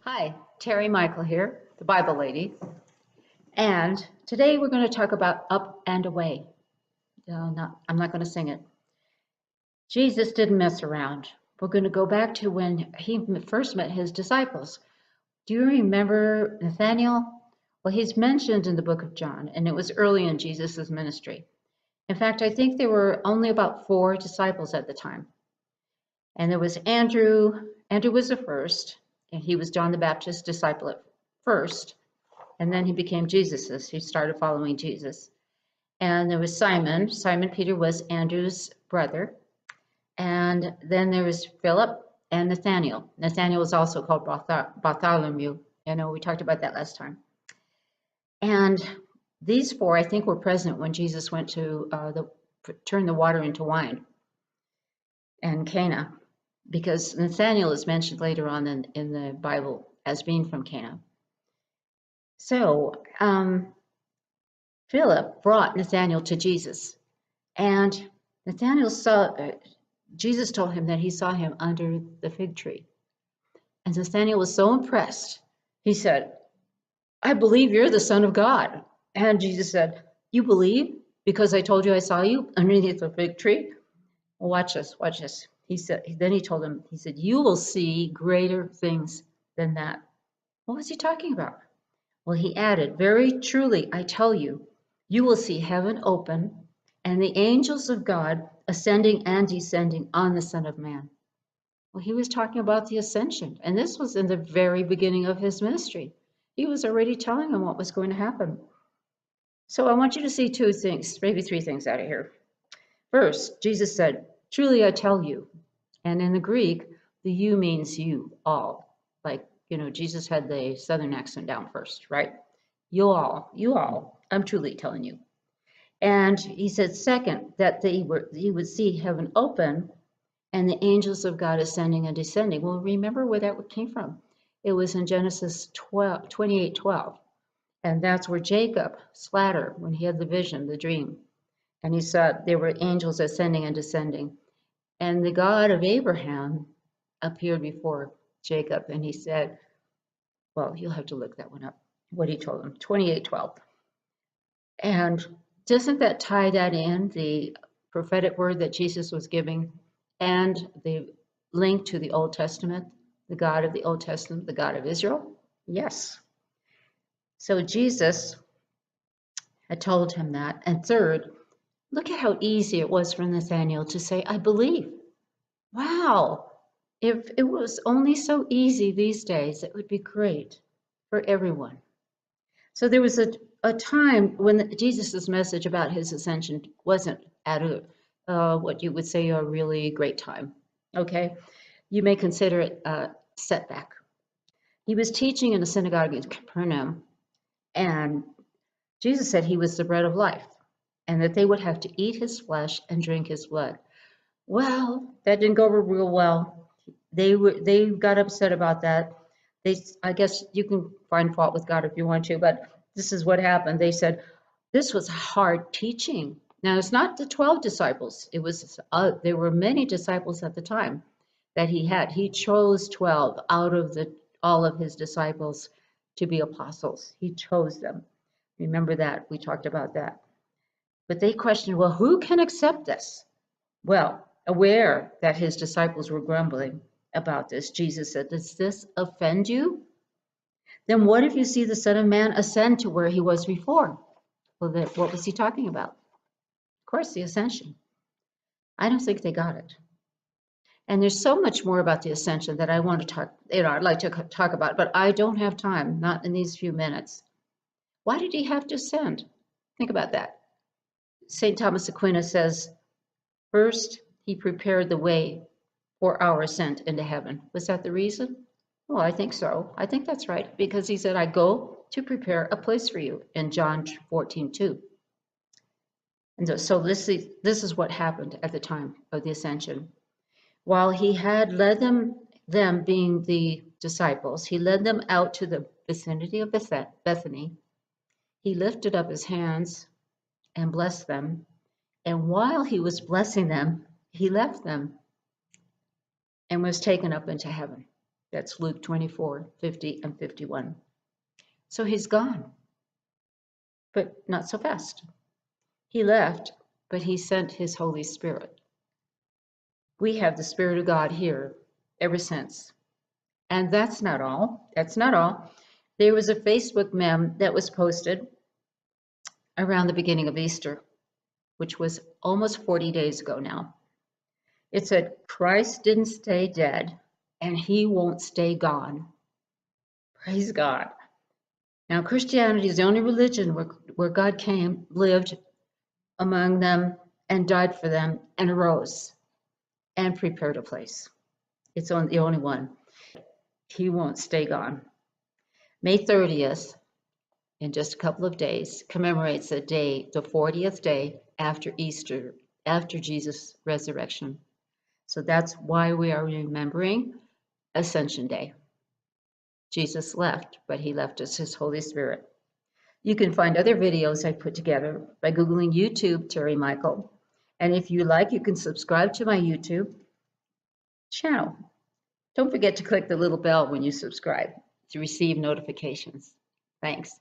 Hi, Terry Michael here, the Bible lady, and today we're going to talk about up and away. I'm not going to sing it. Jesus didn't mess around. We're going to go back to when he first met his disciples. Do you remember Nathaniel? Well, he's mentioned in the book of John, and it was early in Jesus' ministry. In fact, I think there were only about 4 disciples at the time. And there was Andrew. Andrew was the first, and he was John the Baptist's disciple at first. And then he became Jesus's. He started following Jesus. And there was Simon. Simon Peter was Andrew's brother. And then there was Philip and Nathaniel. Nathaniel was also called Bartholomew. We talked about that last time. And these 4, I think, were present when Jesus went to turn the water into wine and Cana, because Nathaniel is mentioned later on in the Bible as being from Cana. So Philip brought Nathanael to Jesus, and Nathanael Jesus told him that he saw him under the fig tree. And Nathanael was so impressed, he said, "I believe you're the Son of God." And Jesus said, "You believe because I told you I saw you underneath the fig tree? Well, watch this. Then he told him, he said, "You will see greater things than that." What was he talking about? Well, he added, "Very truly, I tell you, you will see heaven open and the angels of God ascending and descending on the Son of Man." Well, he was talking about the ascension, and this was in the very beginning of his ministry. He was already telling him what was going to happen. So I want you to see 2 things, maybe 3 things out of here. First, Jesus said, "Truly I tell you." And in the Greek, the you means you all. Like, Jesus had the southern accent down first, right? You all, I'm truly telling you. And he said, second, that he would see heaven open and the angels of God ascending and descending. Well, remember where that came from. It was in Genesis 28:12. And that's where Jacob slaughtered when he had the vision, the dream. And he saw there were angels ascending and descending. And the God of Abraham appeared before Jacob, and he said, well, you'll have to look that one up, what he told him, 28:12. And doesn't that tie that in, the prophetic word that Jesus was giving, and the link to the Old Testament, the God of the Old Testament, the God of Israel? Yes. So Jesus had told him that. And third, look at how easy it was for Nathanael to say, "I believe." Wow. If it was only so easy these days, it would be great for everyone. So there was a time when Jesus' message about his ascension wasn't at what you would say a really great time. Okay? You may consider it a setback. He was teaching in a synagogue in Capernaum, and Jesus said he was the bread of life, and that they would have to eat his flesh and drink his blood. Well, that didn't go over real well. They got upset about that. I guess you can find fault with God if you want to, but this is what happened. They said this was hard teaching. Now it's not the 12 disciples. It was there were many disciples at the time that he had. He chose 12 out of all of his disciples to be apostles. He chose them. Remember that, we talked about that. But they questioned, well, who can accept this? Well, aware that his disciples were grumbling about this, Jesus said, "Does this offend you? Then what if you see the Son of Man ascend to where he was before?" Well, what was he talking about? Of course, the ascension. I don't think they got it. And there's so much more about the ascension that I want to talk, I'd like to talk about, but I don't have time, not in these few minutes. Why did he have to ascend? Think about that. St. Thomas Aquinas says, first, he prepared the way for our ascent into heaven. Was that the reason? Well, I think so. I think that's right, because he said, "I go to prepare a place for you" in John 14:2. And so this is what happened at the time of the ascension. While he had led them being the disciples, he led them out to the vicinity of Bethany. He lifted up his hands and blessed them. And while he was blessing them, he left them and was taken up into heaven. That's Luke 24, 50 and 51. So he's gone, but not so fast. He left, but he sent his Holy Spirit. We have the Spirit of God here ever since. And that's not all. That's not all. There was a Facebook meme that was posted around the beginning of Easter, which was almost 40 days ago now. It said, Christ didn't stay dead, and he won't stay gone. Praise God. Now, Christianity is the only religion where God came, lived among them, and died for them, and arose, and prepared a place. It's the only one. He won't stay gone. May 30th, in just a couple of days, commemorates the 40th day after Easter, after Jesus' resurrection. So that's why we are remembering Ascension Day. Jesus left, but he left us his Holy Spirit. You can find other videos I put together by Googling YouTube Terry Michael. And if you like, you can subscribe to my YouTube channel. Don't forget to click the little bell when you subscribe to receive notifications. Thanks.